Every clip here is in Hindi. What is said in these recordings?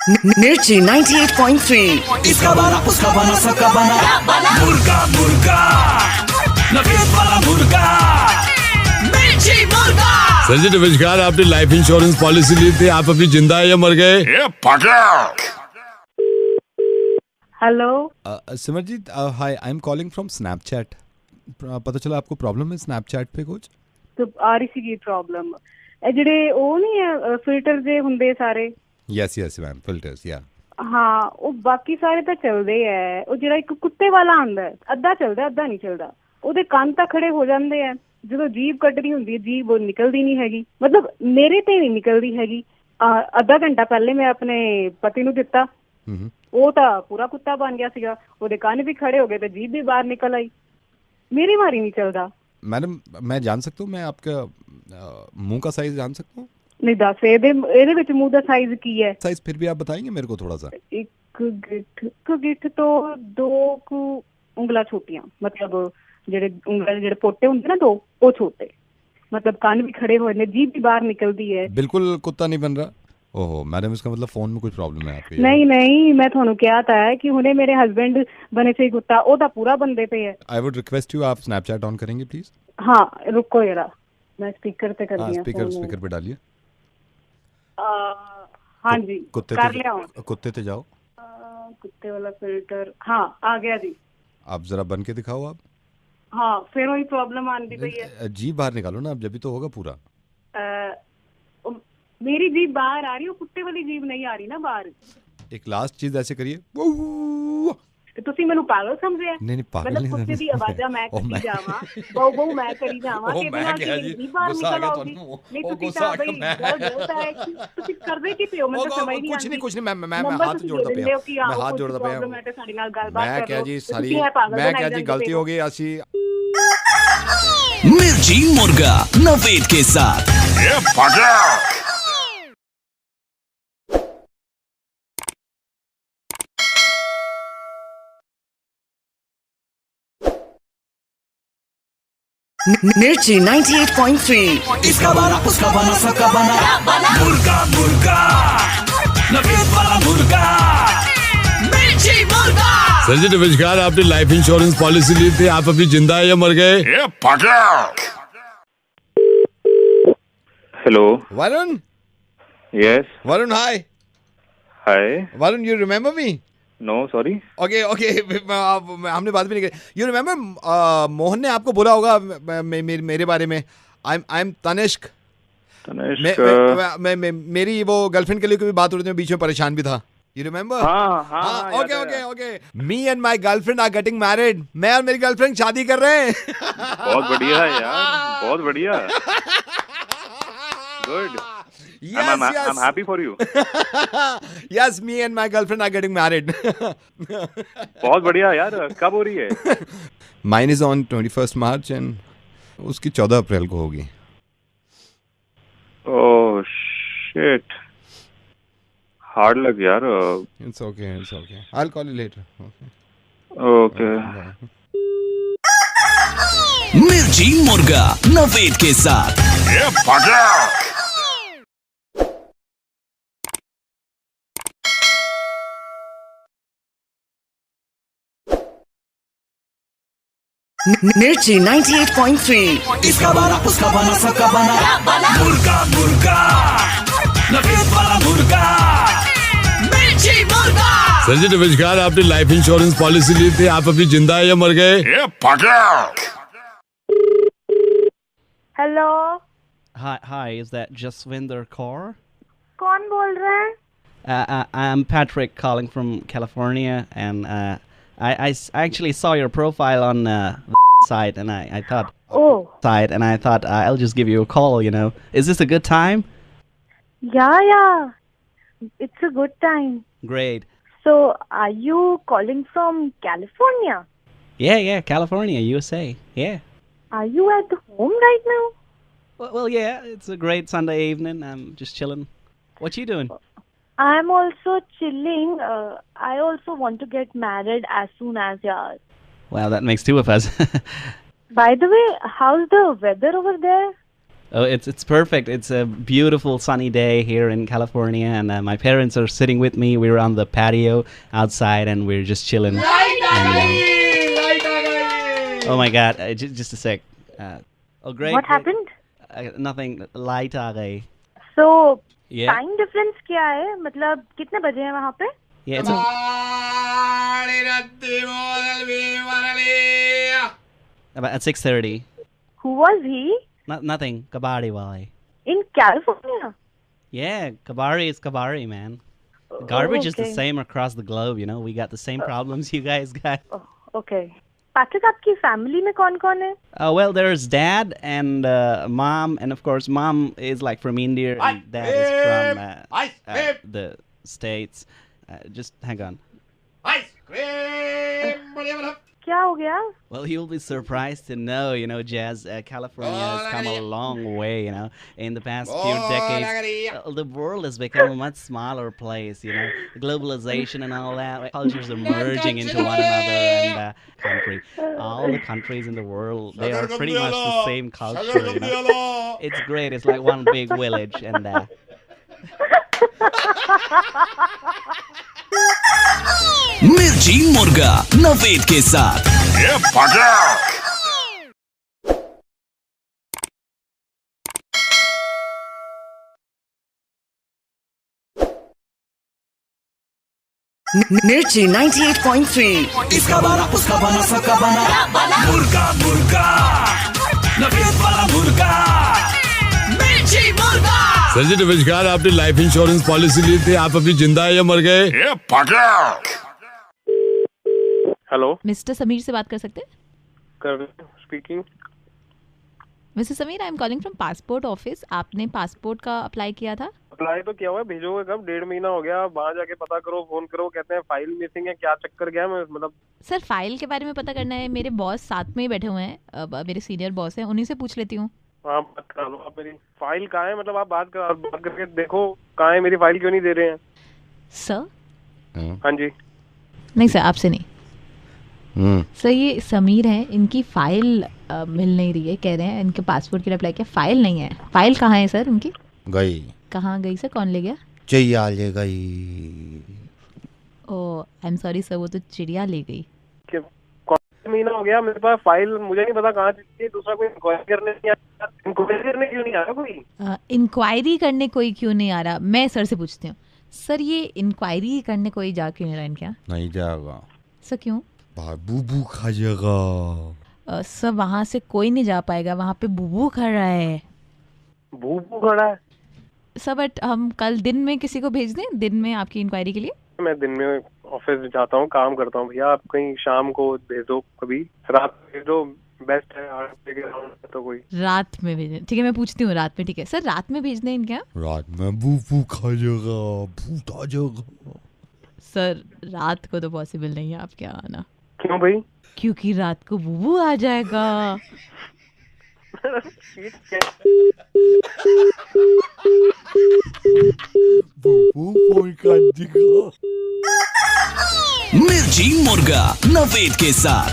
मिर्ची 98.3। इसका बना उसका बना सबका बना मुर्गा मुर्गा नफीस वाला मुर्गा मिर्ची मुर्गा। सर जी नमस्कार, आपने लाइफ इंश्योरेंस पॉलिसी ली थी, आप अभी जिंदा है या मर गए? Hello Simarjeet, hi, I am calling from Snapchat. पता चला आपको प्रॉब्लम है स्नैपचैट पे कुछ? ਤੇ ਆ ਰਹੀ ਸੀਗੀ ਪ੍ਰੋਬਲਮ। ਇਹ ਜਿਹੜੇ ਉਹ ਨਹੀਂ ਹੈ ਫਿਲਟਰ ਜੇ ਹੁੰਦੇ ਸਾਰੇ। ਯੈਸ ਯੈਸ ਮੈਮ, ਫਿਲਟਰਸ ਯਾ। ਹਾਂ, ਉਹ ਬਾਕੀ ਸਾਰੇ ਤਾਂ ਚੱਲਦੇ ਐ। ਉਹ ਜਿਹੜਾ ਇੱਕ ਕੁੱਤੇ ਵਾਲਾ ਆਂਦਾ ਹੈ, ਅੱਧਾ ਚੱਲਦਾ ਅੱਧਾ ਨਹੀਂ ਚੱਲਦਾ। ਉਹਦੇ ਕੰਨ ਤਾਂ ਖੜੇ ਹੋ ਜਾਂਦੇ ਆ, ਜਦੋਂ ਜੀਭ ਕੱਢਣੀ ਹੁੰਦੀ ਹੈ ਜੀਭ ਉਹ ਨਿਕਲਦੀ ਨਹੀਂ ਹੈਗੀ। ਮਤਲਬ ਮੇਰੇ ਤੇ ਨਹੀਂ ਨਿਕਲਦੀ ਹੈਗੀ। ਅੱਧਾ ਘੰਟਾ ਪਹਿਲੇ ਮੈਂ ਆਪਣੇ ਪਤੀ ਨੂੰ ਦਿੱਤਾ, ਉਹ ਤਾਂ ਪੂਰਾ ਕੁੱਤਾ ਬਣ ਗਿਆ ਸੀਗਾ। ਉਹਦੇ ਕੰਨ ਵੀ ਖੜੇ ਹੋ ਗਏ ਤੇ ਜੀਭ ਵੀ ਬਾਹਰ ਨਿਕਲ ਆਈ। मेरी बारी नहीं चलता। मैडम मैं जान सकता हूँ, मैं आपका मुंह का साइज जान सकता हूँ? नहीं दस ਇਹਦੇ ਵਿੱਚ ਮੂੰਹ ਦਾ ਸਾਈਜ਼ ਕੀ ਹੈ? साइज फिर भी आप बताएंगे मेरे को थोड़ा सा? ਇੱਕ ਗਿੱਠ ਤੋਂ ਦੋ ਕੁ ਉਂਗਲਾਂ ਛੋਟੀਆਂ, ਮਤਲਬ ਜਿਹੜੇ ਉਂਗਲਾਂ ਦੇ ਜਿਹੜੇ ਪੋਟੇ ਹੁੰਦੇ ਨਾ ਦੋ, ਉਹ ਛੋਟੇ। मतलब कान भी खड़े हुए, जीभ भी बाहर निकलती है। बिल्कुल कुत्ता नहीं बन रहा? ओहो मैडम, इसका मतलब फोन में कुछ प्रॉब्लम है आपके? नहीं नहीं, मैं ਤੁਹਾਨੂੰ ਕਿਹਾ ਤਾਂ ਹੈ कि ਹੁਣੇ ਮੇਰੇ हस्बैंड बने से कुत्ता, ਉਹ ਤਾਂ ਪੂਰਾ ਬੰਦੇ पे है। आई वुड रिक्वेस्ट यू, आप स्नैपचैट ऑन करेंगे प्लीज? हाँ रुको जरा, मैं स्पीकर पे कर दिया। स्पीकर पे डालिए। हाँ जी कर लिया हूँ। कुत्ते पे जाओ। कुत्ते वाला फिल्टर हाँ आ गया जी। आप जरा बन के दिखाओ आप। हाँ फिर वही प्रॉब्लम आती पई है। जीभ बाहर निकालो ना, अब जब भी तो होगा पूरा। मेरी जीभ बाहर आ रही है, कुत्ते वाली जीभ नहीं आ रही ना बाहर। एक लास्ट चीज ऐसे करिए। ਤੁਸੀਂ ਮੈਨੂੰ ਪਾਗਲ ਸਮਝਿਆ? नहीं पागल नहीं, ਕੁੱਤੇ ਦੀ ਆਵਾਜ਼ਾਂ ਮੈਂ ਕਰੀ ਜਾਵਾਂ, ਬਹੁ ਬਹੁ ਮੈਂ ਕਰੀ ਜਾਵਾਂ ਤੇ ਇਹਨਾਂ ਦੀ जीभ बाहर निकल आउगी। नहीं ਤੁਸੀਂ ਤਾਂ ਬਈ ਗਲਤ ਹੈ ਕਿ ਤੁਸੀਂ ਕਰਦੇ ਕੀ ਪਿਓ? ਮੈਨੂੰ ਸਮਝ ਨਹੀਂ ਆਉਂਦੀ। कुछ नहीं मैं हाथ जोड़ता पिया, मैं हाथ जोड़ता पिया। ਸਾਡੇ ਨਾਲ ਗੱਲਬਾਤ ਕਰੋ। मैं क्या जी गलती हो गई ऐसी। मिर्ची मुर्गा नवेद के साथ मिर्ची 98.3। इसका बना उसका बना सबका बना मुर्गा मुर्गा नफीस वाला मुर्गा मिर्ची मुर्गा। सर जी नमस्कार, आपने लाइफ इंश्योरेंस पॉलिसी ली थी, आप अभी जिंदा है या मर गए? Hello Varun. Yes Varun hi. Hi. Varun, you remember me? No sorry. Okay हमने बात भी नहीं करी। यू रिमेम्बर मोहन ने आपको बोला होगा मेरे बारे में। I am Tanishk. मेरी वो गर्लफ्रेंड के लिए कोई बात हो रही थी, बीच में परेशान भी था। You remember? हाँ okay me and my girlfriend are getting married. मैं और मेरी गर्लफ्रेंड शादी कर रहे हैं। बहुत बढ़िया है यार, बहुत बढ़िया। Good. I'm happy for you. Yes, me and my girlfriend are getting married. बहुत बढ़िया यार, कब हो रही है? Mine is on 21st March and उसकी 14 अप्रैल को होगी। Oh shit. Hard luck यार। It's okay. I'll call you later. Okay. मिर्ची मुर्गा नवेद के साथ मिर्ची 98.3। इसका बना उसका बना सबका बना मुर्गा मुर्गा नफीस वाला मुर्गा मिर्ची मुर्गा। सर जी नमस्कार, आपने लाइफ इंश्योरेंस पॉलिसी ली थी, आप अभी जिंदा है या मर गए? Hello Hi, is that Jaswinder Kaur? कौन बोल रहे हैं? I'm Patrick calling from California, and I actually saw your profile on site, and I thought I'll just give you a call. You know, is this a good time? Yeah, it's a good time. Great. So, are you calling from California? Yeah, California, USA. Yeah. Are you at home right now? Well, yeah. It's a great Sunday evening. I'm just chilling. What you doing? I'm also chilling. I also want to get married as soon as yours. Well, that makes two of us. By the way, how's the weather over there? Oh, it's perfect. It's a beautiful sunny day here in California, and my parents are sitting with me. We're on the patio outside, and we're just chilling. Oh my God! Just a sec. Oh, great. What happened? Nothing. Light आ गई. So Yeah. time difference क्या है? मतलब कितने बजे हैं वहाँ पे? Yeah. About at 6:30. Who was he? Nothing. Kabari wali. In California? Yeah, Kabari is Kabari, man. Garbage is the okay. same across the globe. You know, we got the same problems you guys got. Oh, okay. पाठक आपकी फैमिली में कौन-कौन है? Well, there's dad and mom, and of course, mom is like from India, and dad is from the States. Just hang on. क्या हो गया? Well, you'll be surprised to know, you know, Jazz, California has come a long way, you know, in the past few decades. The world has become a much smaller place, you know, globalization and all that. Cultures are merging into one another, and all the countries in the world, they are pretty much the same culture, you know. It's great. It's like one big village, and मिर्ची मुर्गा नवेद के साथ Mirchi 98.3. इसका बना उसका बना सबका बना मुर्गा मुर्गा नवेद वाला मुर्गा मिर्ची मुर्गा। सर जी नमस्कार, आपने लाइफ इंश्योरेंस पॉलिसी ली थी, आप अभी जिंदा है या मर गए? हेलो मिस्टर समीर से बात कर सकते हैं? कर speaking. Mister Sameer, I am calling from passport office. आपने पासपोर्ट का अप्लाई किया था? अप्लाई तो किया हुआ है, भेजोगे कब? 1.5 महीना हो गया, वहाँ जाके पता करो, फोन करो, कहते हैं फाइल मिसिंग है। क्या चक्कर क्या है? मतलब सर, फाइल के बारे में पता करना है. मेरे बॉस साथ में ही बैठे हुए हैं, मेरे सीनियर बॉस हैं, उन्हीं से पूछ लेती हूँ. हाँ बात करा लो आप। मेरी फाइल कहाँ है? मतलब आप बात करके देखो कहाँ है मेरी फाइल, क्यों नहीं दे रहे हैं? सर? हाँ जी। नहीं सर, आपसे नहीं. सर, ये समीर हैं, इनकी फाइल मिल नहीं रही है. कह रहे हैं इनके पासपोर्ट के लिए अप्लाई किया, फाइल नहीं है. फाइल कहाँ है सर उनकी? गई. कहाँ गई सर? कौन ले गया? चिड़िया ले गई. ओह, आई एम सॉरी सर, वो तो चिड़िया ले गई. महीना हो गया मेरे पास फाइल, मुझे नहीं पता कहाँ चली गई. दूसरा कोई इंक्वायरी करने नहीं आया. इंक्वायरी करने क्यों नहीं आ रहा कोई? इंक्वायरी करने कोई क्यों नहीं आ रहा? मैं सर से पूछती हूँ. सर, ये इंक्वायरी करने कोई जा क्यों नहीं रहा इनके यहाँ? नहीं जाएगा. सर क्यों? बूबू खा जाएगा. सर, वहाँ से कोई नहीं जा पाएगा, वहाँ पे बूबू खड़ा है. बूबू खड़ा है? सर, बट हम कल दिन में किसी को भेज दें, दिन में आपकी इंक्वायरी के लिए. मैं दिन में ऑफिस जाता हूँ, काम करता हूँ भैया. आप कहीं शाम को भेज दो, कभी रात में भेज दो, बेस्ट है. 8 बजे के अराउंड तो कोई रात में भेजें? ठीक है, मैं पूछती हूँ रात में. ठीक है सर, रात में भेज दें इनके यहाँ. रात में बूबू खा जाएगा, भूत आ जाएगा. सर, रात को तो पॉसिबल नहीं है आपके यहाँ आना. क्यों भाई? क्योंकि रात को बूबू आ जाएगा. बूबू फोन कर देगा. मिर्ची मुर्गा नवेद के साथ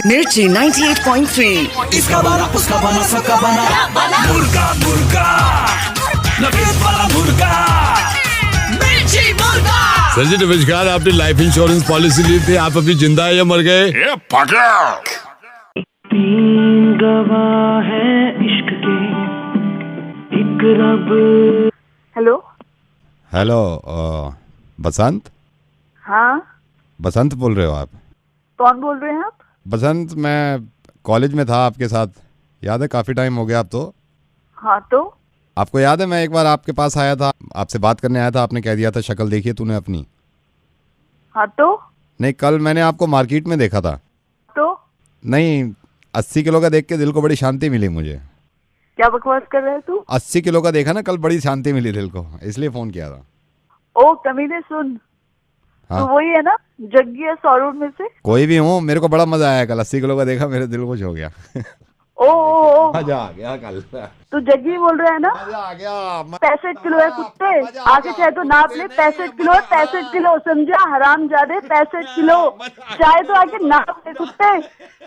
Mirchi 98.3. इसका बना उसका बना सबका बना मुर्गा मुर्गा नवेद वाला मुर्गा मिर्ची मुर्गा। सर जी नमस्कार, आपने लाइफ इंश्योरेंस पॉलिसी ली थी, आप अभी जिंदा है या मर गए? 3 गवाह हैं इश्क के, एक रब. हेलो. हेलो, बसंत. हाँ, बसंत बोल रहे हो आप? कौन बोल रहे हैं आप? बसंत, मैं कॉलेज में था आपके साथ, याद है? काफ़ी टाइम हो गया अब तो. हाँ, तो आपको याद है मैं एक बार आपके पास आया था, आपसे बात करने आया था, आपने कह दिया था शक्ल देखिए तूने अपनी. हाँ, तो नहीं, कल मैंने आपको मार्केट में देखा था. तो नहीं, 80 किलो का देख के दिल को बड़ी शांति मिली मुझे. क्या बकवास कर रहे हैं तू? 80 किलो का देखा ना कल, बड़ी शांति मिली दिल को, इसलिए फ़ोन किया था. ओ कमीने, सुन. हाँ? तो वही है ना जग्गी है सौरूर में से? कोई भी हूँ, मेरे को बड़ा मजा आया कल. 80 किलो का देखा, मेरे दिल खुश हो गया. ओ मजा आ गया कल। तू जग्गी बोल रहा है ना? मजा आ गया। 65 किलो है कुत्ते, आगे चाहे तो नाप ले। 65 किलो, 65 किलो, समझा हरामजादे? 65 किलो, चाहे तो आके नाप ले कुत्ते,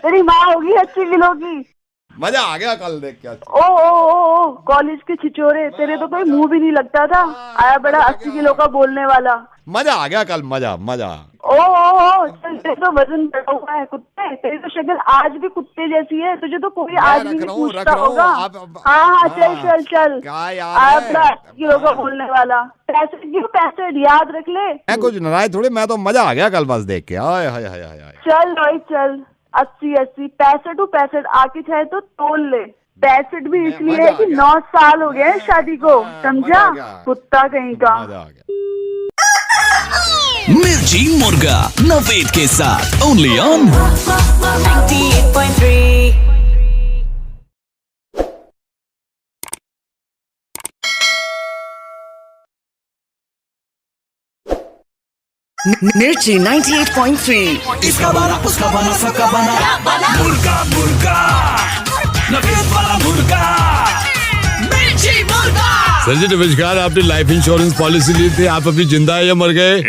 तेरी माँ होगी 80 किलो की। मजा आ गया कल देख के। ओ कॉलेज के छिचोरे, तेरे तो कोई मुंह भी नहीं लगता था, आया बड़ा 80 किलो का बोलने वाला। मजा आ गया कल, मजा मजा। ओ तेरे तो वजन बढ़ा हुआ है कुत्ते, तेरी तो शक्ल आज भी कुत्ते जैसी है, तुझे तो कोई आदमी नहीं पूछता होगा। हाँ चल आया बड़ा 80 किलो का बोलने वाला। 65 किलो, 65 याद रख ले। मैं कुछ नाराज थोड़े, मैं तो मजा आ गया कल बस देख के। आय हाय हाय हाय। चल भाई चल, 80 65 आके चाहे तो तोल ले। 65 भी इसलिए है कि 9 साल हो गए शादी को, समझा कुत्ता कहीं का। मिर्ची मुर्गा नवेद के साथ ओनली ऑन 98.3। मिर्ची 98.3। इसका बना उसका बना सबका बना मुर्गा मुर्गा नवेद वाला मुर्गा मिर्ची मुर्गा। सर जी नमस्कार, आपने लाइफ इंश्योरेंस पॉलिसी ली थी, आप अभी जिंदा है या मर गए?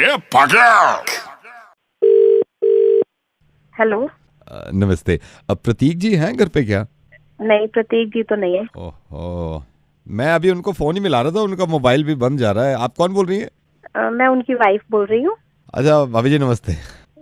हेलो नमस्ते। अब प्रतीक जी हैं घर पे क्या? नहीं, प्रतीक जी तो नहीं है। ओहो, मैं अभी उनको फोन ही मिला रहा था, उनका मोबाइल भी बंद जा रहा है। आप कौन बोल रही है? मैं उनकी वाइफ बोल रही हूँ। अच्छा भाभी जी नमस्ते।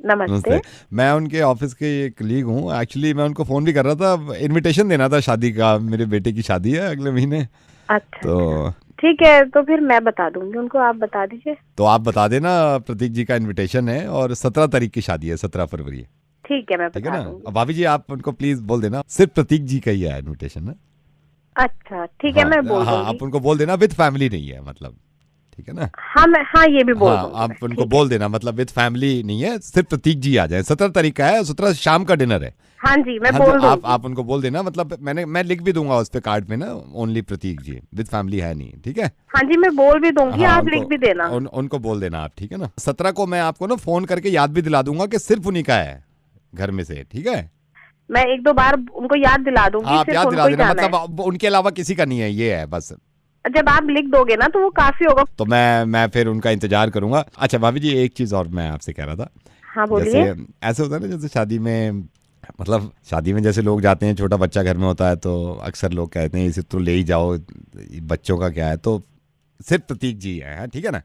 नमस्ते। मैं उनके ऑफिस के एक कलीग हूँ। एक्चुअली मैं उनको फोन भी कर रहा था, इनविटेशन देना था शादी का, मेरे बेटे की शादी है अगले महीने। अच्छा तो ठीक है, तो फिर मैं बता दूंगी उनको, आप बता दीजिए। तो आप बता देना, प्रतीक जी का इनविटेशन है और 17 तारीख की शादी है, 17 फरवरी। ठीक है, मैं ठीक है बता ना? दूंगी। अब भाभी जी आप उनको प्लीज बोल देना, सिर्फ प्रतीक जी का ही है इनविटेशन ना। अच्छा ठीक है, मैं बोल दूंगी। आप उनको बोल देना विद फैमिली नहीं है, मतलब ठीक है ना? हाँ ये भी बोल दूंगी। आप उनको बोल देना, मतलब विद फैमिली नहीं है, सिर्फ प्रतीक जी आ जाए। 17 तारीख का है, 17 शाम का डिनर है। हाँ जी, मैं बोल दूंगी। आप उनको बोल देना, मतलब मैं लिख भी दूंगा उस पे कार्ड में ना, only Prateek ji, with family है नहीं। ठीक है? हाँ जी, मैं बोल भी दूंगी। आप लिख भी देना। उनको बोल देना आप, ठीक है ना? 17 को मैं आपको ना फोन करके याद भी दिला दूंगा कि सिर्फ उन्हीं का है घर में से। ठीक है? मैं 1-2 बार उनको याद दिला दूंगी। आप याद दिला देना, मतलब उनके अलावा किसी का नहीं है, ये है बस। जब आप लिख दोगे ना तो वो काफी होगा। तो मैं फिर उनका इंतजार करूंगा। अच्छा भाभी जी, एक चीज और मैं आपसे कह रहा था। हाँ बोलिए। जैसे ऐसे होता है ना, जैसे शादी में, मतलब शादी में जैसे लोग जाते हैं, छोटा बच्चा घर में होता है, तो अक्सर लोग कहते हैं इसे तो ले ही जाओ, बच्चों का क्या है। तो सिर्फ प्रतीक जी है, ठीक है ना?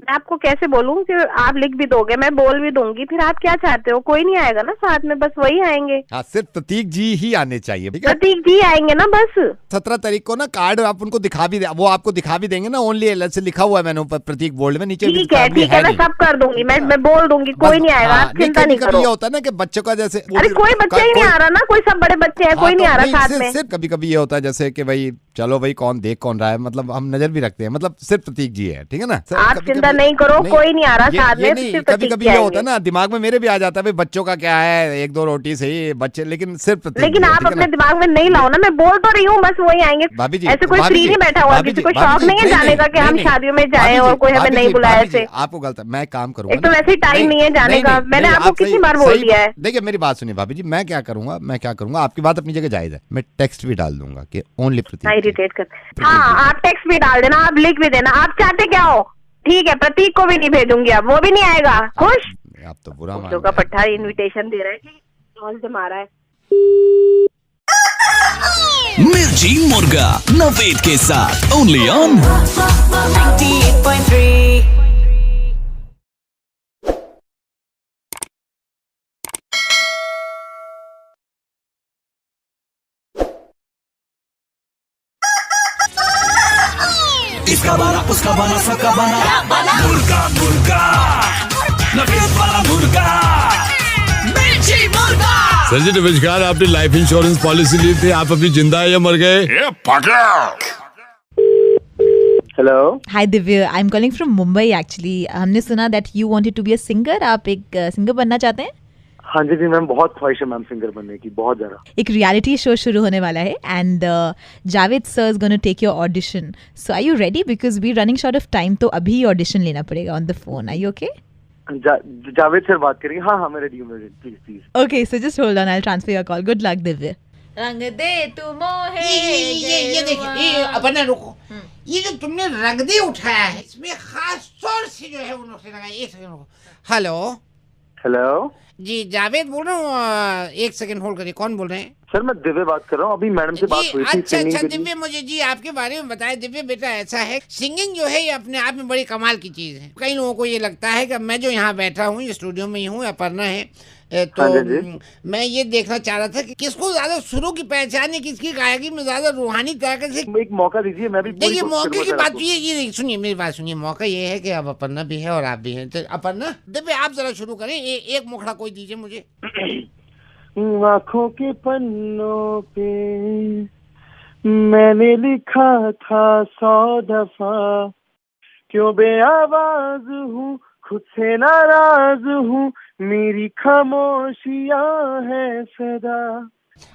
मैं आपको कैसे बोलूं कि आप लिख भी दोगे, मैं बोल भी दूंगी, फिर आप क्या चाहते हो? कोई नहीं आएगा ना साथ में, बस वही आएंगे। हाँ, सिर्फ प्रतीक जी ही आने चाहिए। प्रतीक जी आएंगे ना बस। 17 तारीख को ना कार्ड आप उनको दिखा भी वो आपको दिखा भी देंगे ना, ओनली एल से लिखा हुआ है मैंने ऊपर प्रतीक बोल्ड में, नीचे ठीक है मैं सब कर दूंगी। मैं बोल दूंगी, कोई नहीं आएगा, आप चिंता नहीं करो। ये होता है ना कि बच्चों का जैसे, अरे कोई बच्चा ही नहीं आ रहा ना, कोई सब बड़े बच्चे हैं, कोई नहीं आ रहा साथ में। सिर्फ कभी कभी ये होता है जैसे कि भाई चलो भाई कौन देख कौन रहा है, मतलब हम नजर भी रखते हैं, मतलब सिर्फ प्रतीक जी है, ठीक है ना? आप चिंता नहीं करो, कोई नहीं आ रहा साथ में। कभी कभी ये होता है ना, दिमाग में मेरे भी आ जाता है भाई बच्चों का क्या है, 1-2 रोटी सही बच्चे, लेकिन सिर्फ प्रतीक। लेकिन आप अपने दिमाग में नहीं लाओ ना, मैं बोल तो रही हूँ, बस वही आएंगे। भाभी जी, ऐसे कोई फ्री नहीं बैठा हुआ, किसी को शौक नहीं है जाने का कि हम शादियों में जाएं और कोई हमें नहीं बुलाया। ऐसे आपको गलत, मैं काम करूंगा। एक तो वैसे ही टाइम नहीं है जाने का, मैंने आपको कितनी बार बोल दिया है। देखिए मेरी बात सुनिए भाभी जी, मैं क्या करूंगा, आपकी बात अपनी जगह जायज है, मैं टेक्स्ट भी डाल दूंगा कि ओनली प्रतीक। इरिटेट कर। हाँ, आप टेक्स्ट भी डाल देना, आप लिख भी देना, आप चाहते क्या हो। ठीक है, प्रतीक को भी नहीं भेजूंगी, अब वो भी नहीं आएगा। खुश? आप तो बुरा मान का पट्टा इनविटेशन दे रहा है, से मारा है। मिर्ची मुर्गा नवेद के साथ ओनली ऑन 98.3। इसका बना उसका बना सबका बना मुर्गा मुर्गा नवेद वाला मुर्गा मिर्ची मुर्गा। सर जी नमस्कार, आपने लाइफ इंश्योरेंस पॉलिसी ली थी, आप अभी जिंदा है या मर गए? Hello, hi Divya, I am calling from Mumbai actually. हमने सुना that you wanted to be a singer, आप एक सिंगर बनना चाहते हैं? हाँ जी मैम, बहुत ख्वाहिश है मैम सिंगर बनने की, बहुत ज़्यादा। एक रियलिटी शो शुरू होने वाला है and Javed sir is gonna take your audition, so are you ready? Because we running short of time, तो अभी ऑडिशन लेना पड़ेगा on the phone. Are you okay? Javed sir बात करेंगे? हाँ मैं रेडी हूँ, please. Okay, so just hold on, I will transfer your call. Good luck Divya. रंग दे तू मोहे ये देखिए, ये अपना रुको, ये जो तुमने रंग दे उठाया है इसमें खास तौर से जो है वो नुक्से लगाए। एक सेकंड रुको। हेलो हेलो जी, जावेद बोल रहा हूँ। एक सेकंड होल्ड करिए। कौन बोल रहे हैं? सर मैं दिव्य बात कर रहा हूँ, अभी मैडम से बात हुई थी। अच्छा, दिव्य, मुझे जी आपके बारे में बताया। दिव्य बेटा, ऐसा है, सिंगिंग जो है ये अपने आप में बड़ी कमाल की चीज है। कई लोगों को ये लगता है कि मैं जो यहाँ बैठा हूँ, ये स्टूडियो में ही हूँ, अपर्णा है, तो मैं ये देखना चाह रहा था कि किसको ज्यादा शुरू की पहचान है, किसकी गायकी में ज्यादा रूहानी तरीके से। एक मौका दीजिए, मैं भी देखिए मौके की बात ये सुनिए, मेरी बात सुनिए। मौका ये है कि अब अपर्णा भी है और आप भी हैं, तो अपर्णा, दिव्य आप जरा शुरू करें। एक मुखड़ा कोई दीजिए मुझे। आँखों के पन्नों पे मैंने लिखा था 100 दफा, क्यों बेआवाज हूँ, खुद से नाराज हूँ, मेरी खामोशियाँ है सदा।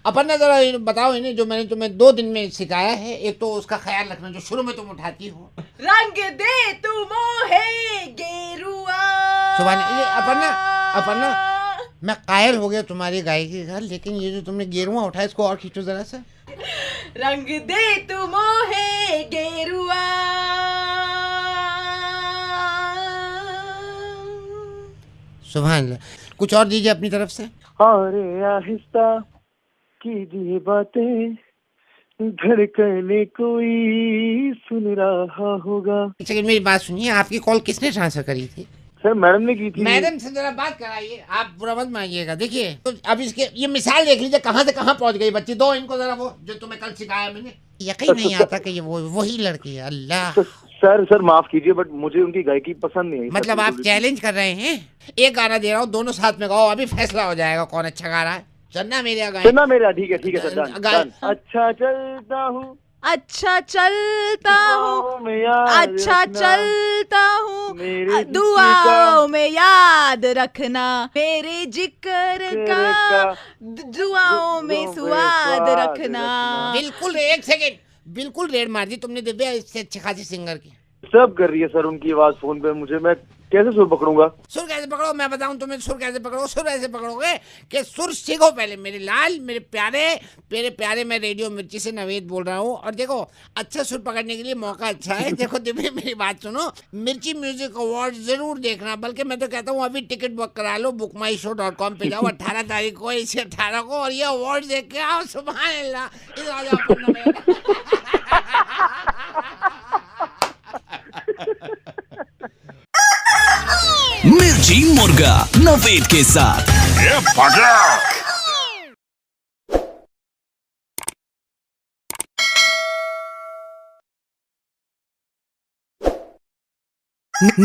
अपर्णा जरा बताओ इन्हें, जो मैंने तुम्हें 2 दिन में सिखाया है। एक तो उसका ख्याल रखना जो शुरू में तुम उठाती हो। रंग दे तू मोहे गेरुआ। अपर्णा, मैं कायल हो गया तुम्हारी गायकी का, लेकिन ये जो तुमने गेरुआ उठाया इसको और खींचो जरा सा। रंग दे तू मोहे गेरुआ। सुभान अल्लाह। कुछ और दीजिए अपनी तरफ से। अरे आहिस्ता कीजिए बातें, धड़कने कोई सुन रहा होगा। एक सेकंड, मेरी बात सुनिए। आपकी कॉल किसने ट्रांसफर करी थी? सर मैडम ने की थी। मैडम से जरा बात कराइए, आप बुरा मत मानिएगा। देखिए तो अब इसके ये मिसाल देख लीजिए कहाँ से कहाँ पहुँच गई बच्ची। दो इनको जरा वो जो तुम्हें कल सिखाया मैंने। यकीन नहीं आता कि ये वही लड़की है। अल्लाह। सर माफ कीजिए, बट मुझे उनकी गायकी पसंद नहीं आई। मतलब आप चैलेंज कर रहे हैं? एक गाना दे रहा हूँ, दोनों साथ में गाओ, अभी फैसला हो जाएगा कौन अच्छा गा रहा है। चन्ना मेरा गाय। चन्ना मेरा, ठीक है सर, डन। अच्छा चलता हूँ, अच्छा चलता हूँ, अच्छा चलता हूँ, दुआओं में याद रखना मेरे जिक्र का, दुआओं में स्वाद रखना। बिल्कुल, एक सेकेंड, बिल्कुल रेड मार दी तुमने दिव्या, इससे अच्छी खासी सिंगर की। सब कर रही है सर उनकी आवाज फोन पे, मुझे मैं कैसे सुर पकड़ूंगा? सुर कैसे पकड़ो, मैं बताऊं तुम्हें सुर कैसे पकड़ो। सुर ऐसे पकड़ोगे कि सुर सीखो पहले मेरे लाल, मेरे प्यारे। मैं रेडियो मिर्ची से नवेद बोल रहा हूँ। और देखो, अच्छा सुर पकड़ने के लिए मौका अच्छा है। देखो दिव्य, मेरी बात सुनो, मिर्ची म्यूजिक अवार्ड जरूर देखना। बल्कि मैं तो कहता हूँ अभी टिकट बुक करा लो, bookmyshow.com पे जाओ। 18 तारीख को, इसे 18 को, और ये अवार्ड देख के आओ। सुभान अल्लाह। मिर्ची मुर्गा नवेद के साथ। ये पटाख।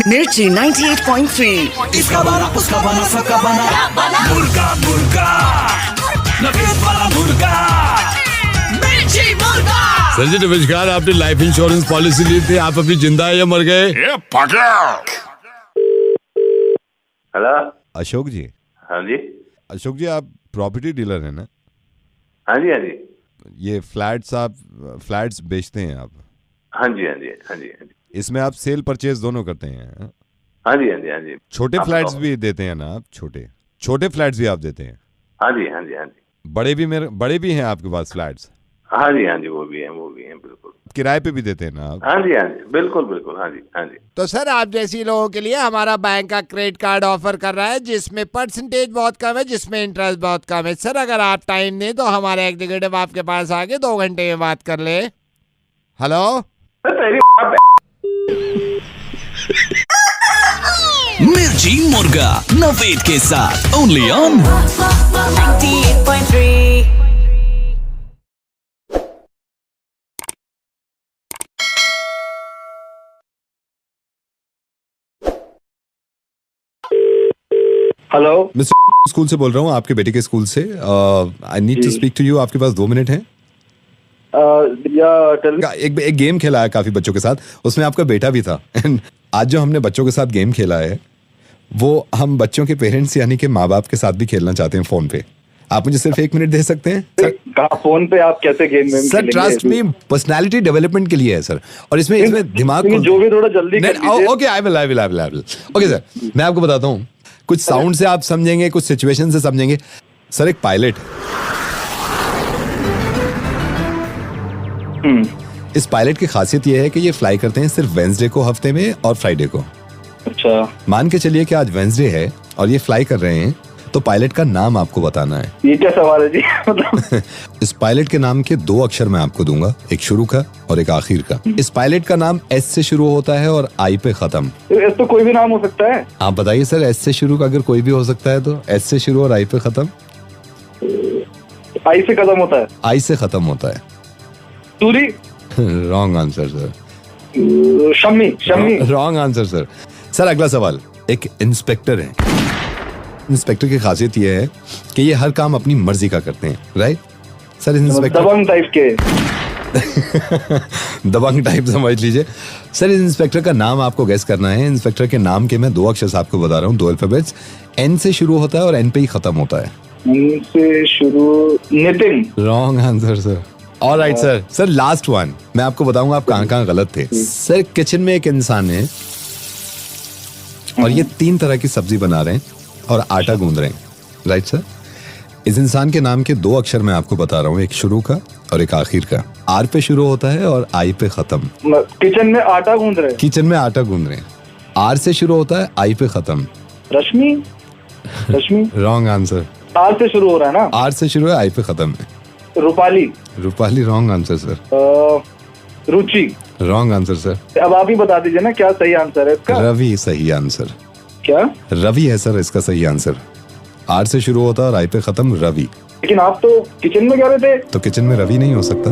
मिर्ची 98.3। इसका बना उसका बना सबका बना मुर्गा नवेद वाला मुर्गा। मिर्ची मुर्गा। सर जी नमस्कार, आपने लाइफ इंश्योरेंस पॉलिसी ली थी, आप अभी जिंदा है या मर गए? ये पटाख। हेलो अशोक जी। हाँ जी। अशोक जी, आप प्रॉपर्टी डीलर हैं ना? हाँ जी। ये फ्लैट्स बेचते हैं आप? हाँ जी। इसमें आप सेल परचेज दोनों करते हैं? हाँ जी। छोटे फ्लैट्स भी देते हैं ना आप? छोटे फ्लैट्स भी आप देते हैं? हाँ जी। बड़े भी हैं आपके पास फ्लैट्स? हाँ जी, वो भी हैं बिल्कुल। किराए पे भी देते हैं ना आप? हाँ जी, बिल्कुल। हाँ जी। तो सर, आप जैसी लोगों के लिए हमारा बैंक का क्रेडिट कार्ड ऑफर कर रहा है, जिसमें परसेंटेज बहुत कम है, जिसमें इंटरेस्ट बहुत कम है। सर अगर आप टाइम दें तो हमारे एग्जीक्यूटिव आपके पास आके 2 घंटे में बात कर ले। हेलो। मिर्ची मुर्गा नवेद के साथ, only on 98.3। Hello, mister school से बोल रहा हूँ, आपके बेटे के स्कूल से। I need to speak to you. आपके पास 2 मिनट हैं? एक गेम खेला है काफी बच्चों के साथ, उसमें आपका बेटा भी था। आज जो हमने बच्चों के साथ गेम खेला है वो हम बच्चों के पेरेंट्स यानी कि माँ बाप के साथ भी खेलना चाहते हैं फोन पे। आप मुझे सिर्फ 1 मिनट दे सकते हैं? सर फोन पे आप कैसे गेम में? Sir trust me, personality development के लिए है सर। और इसमें दिमाग जो भी थोड़ा जल्दी। Okay, I will. Okay sir, मैं आपको बताता हूँ। कुछ साउंड से आप समझेंगे, कुछ सिचुएशन से समझेंगे। सर एक पायलट इस पायलट की खासियत ये है कि ये फ्लाई करते हैं सिर्फ वेंसडे को हफ्ते में और फ्राइडे को। अच्छा, मान के चलिए कि आज वेंसडे है और ये फ्लाई कर रहे हैं, तो पायलट का नाम आपको बताना है। ये क्या सवाल है जी? मतलब इस पायलट के नाम के 2 अक्षर मैं आपको दूंगा, एक शुरू का और एक आखिर का। इस पायलट का नाम एस से शुरू होता है और आई पे खत्म। एस तो कोई भी नाम हो सकता है। आप बताइए सर, एस से शुरू का अगर कोई भी हो सकता है तो एस से शुरू और आई पे खत्म। आई से खत्म होता है। आई से खत्म होता है। Suri. Wrong answer sir. Shammi. Shammi. Wrong answer sir. Sir अगला सवाल, एक इंस्पेक्टर है। इंस्पेक्टर की खासियत यह है कि ये हर काम अपनी मर्जी का करते हैं, राइट सर? इंस्पेक्टर दबंग टाइप के। दबंग टाइप समझ लीजिए सर। इस इंस्पेक्टर का नाम आपको गेस करना है। इंस्पेक्टर के नाम के मैं 2 अक्षर आपको बता रहा हूँ, 2 अल्फाबेट्स। एन से शुरू होता है और एन पे ही खत्म होता है। एन से शुरू, Nitin. Wrong answer sir. Alright sir. Sir last one, मैं आपको बताऊंगा आप कहाँ कहाँ गलत थे। सर किचन में एक इंसान है और ये 3 तरह की सब्जी बना रहे हैं और आटा गूंद रहे हैं, राइट सर? इस इंसान के नाम के 2 अक्षर मैं आपको बता रहा हूँ, एक शुरू का और एक आखिर का। आर पे शुरू होता है और आई पे खत्म। किचन में आटा गूंद रहे हैं। किचन में आटा गूंद रहे हैं। आर से शुरू होता है, आई पे खत्म। Rashmi. Rashmi. Wrong answer. R से शुरू हो रहा है ना? आर से शुरू है, आई पे खत्म है। Rupali. Rupali wrong answer sir. Ruchi. Wrong answer sir. अब आप ही बता दीजिए ना क्या सही आंसर है इसका। रवि सही आंसर। क्या? रवि है सर इसका सही आंसर। आर से शुरू होता है और आई पे खत्म, रवि। लेकिन आप तो किचन में कह रहे थे। तो किचन में रवि नहीं हो सकता।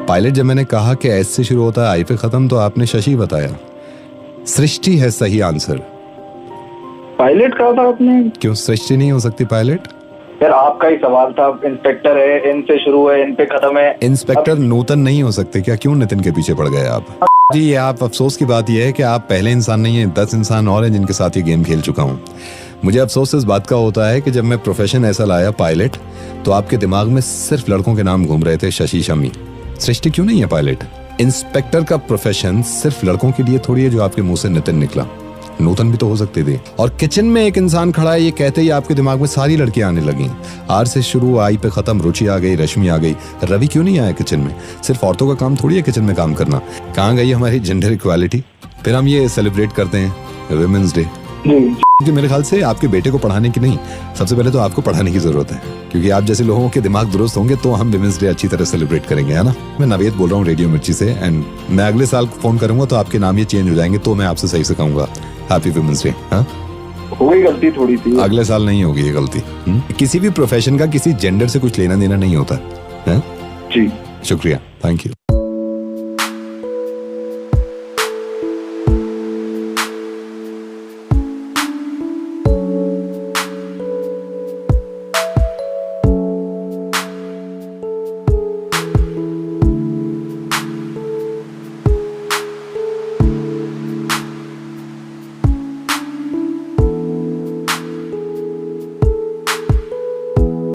पायलट जब मैंने कहा कि एस से शुरू होता है आई पे खत्म, तो आपने शशि बताया। सृष्टि है सही आंसर। पायलट कहा था आपने। क्यों सृष्टि नहीं हो सकती पायलट? यार आपका ही सवाल था। इंस्पेक्टर है, एन से शुरू है, एन पे खत्म है। इंस्पेक्टर नूतन नहीं हो सकते क्या? क्यों नितिन के पीछे पड़ गए आप? जी ये आप अफसोस की बात यह है कि आप पहले इंसान नहीं है, 10 इंसान और हैं जिनके साथ ये गेम खेल चुका हूँ। मुझे अफसोस इस बात का होता है कि जब मैं प्रोफेशन ऐसा लाया पायलट, तो आपके दिमाग में सिर्फ लड़कों के नाम घूम रहे थे, शशि शमी। सृष्टि क्यों नहीं है पायलट? इंस्पेक्टर का प्रोफेशन सिर्फ लड़कों के लिए थोड़ी है जो आपके मुंह से नितिन निकला। नूतन भी तो हो सकते थे। और किचन में एक इंसान खड़ा है, ये कहते ही आपके दिमाग में सारी लड़कियां आने लगी। आर से शुरू, आई पे खत्म, रुचि आ गई, रश्मि आ गई। रवि क्यों नहीं आया किचन में? सिर्फ औरतों का काम थोड़ी है किचन में काम करना। कहाँ गई हमारी जेंडर इक्वालिटी? फिर हम ये सेलिब्रेट करते हैं विमेंस डे। क्योंकि मेरे ख्याल से आपके बेटे को पढ़ाने की नहीं, सबसे पहले तो आपको पढ़ाने की जरूरत है, क्योंकि आप जैसे लोगों के दिमाग दुरुस्त होंगे तो हम विमेंस डे अच्छी तरह सेलिब्रेट करेंगे, है ना? मैं नवेद बोल रहा हूँ रेडियो मिर्ची से, एंड मैं अगले साल फोन करूंगा तो आपके नाम ये चेंज हो जाएंगे, तो मैं आपसे सही से कहूंगा हैप्पी विमेंस डे। हाँ, हो गई गलती थोड़ी सी। अगले साल नहीं होगी ये गलती। किसी भी प्रोफेशन का किसी जेंडर से कुछ लेना देना नहीं होता है। जी शुक्रिया, थैंक यू।